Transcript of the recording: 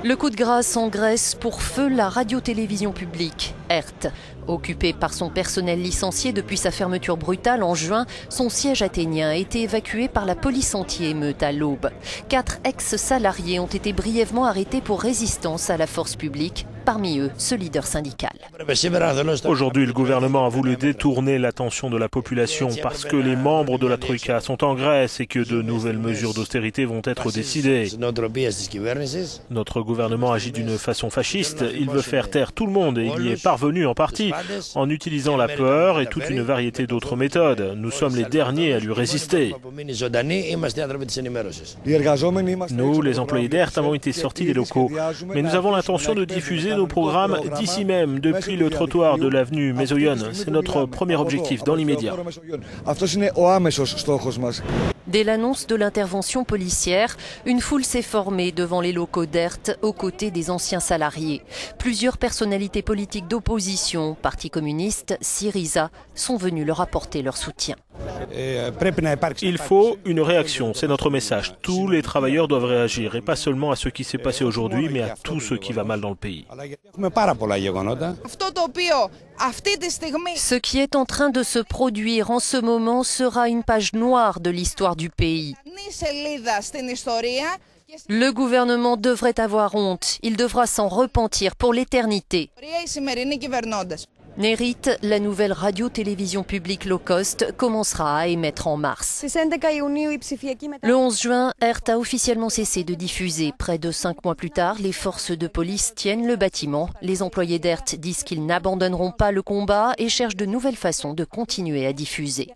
Le coup de grâce en Grèce pour feu la radio-télévision publique, ERT. Occupé par son personnel licencié depuis sa fermeture brutale en juin, son siège athénien a été évacué par la police anti-émeute à l'aube. 4 ex-salariés ont été brièvement arrêtés pour résistance à la force publique, parmi eux ce leader syndical. Aujourd'hui, le gouvernement a voulu détourner l'attention de la population parce que les membres de la Troïka sont en Grèce et que de nouvelles mesures d'austérité vont être décidées. Notre gouvernement agit d'une façon fasciste, il veut faire taire tout le monde et il y est parvenu en partie en utilisant la peur et toute une variété d'autres méthodes. Nous sommes les derniers à lui résister. Nous, les employés d'ERT, avons été sortis des locaux, mais nous avons l'intention de diffuser nos programmes d'ici même, depuis le trottoir de l'avenue Mésoïon. C'est notre premier objectif dans l'immédiat. Dès l'annonce de l'intervention policière, une foule s'est formée devant les locaux d'ERT aux côtés des anciens salariés. Plusieurs personnalités politiques d'opposition, Parti communiste, Syriza, sont venus leur apporter leur soutien. Il faut une réaction, c'est notre message. Tous les travailleurs doivent réagir, et pas seulement à ce qui s'est passé aujourd'hui, mais à tout ce qui va mal dans le pays. Ce qui est en train de se produire en ce moment sera une page noire de l'histoire du pays. Le gouvernement devrait avoir honte, il devra s'en repentir pour l'éternité. Nerit, la nouvelle radio-télévision publique low cost, commencera à émettre en mars. Le 11 juin, ERT a officiellement cessé de diffuser. Près de 5 mois plus tard, les forces de police tiennent le bâtiment. Les employés d'ERT disent qu'ils n'abandonneront pas le combat et cherchent de nouvelles façons de continuer à diffuser.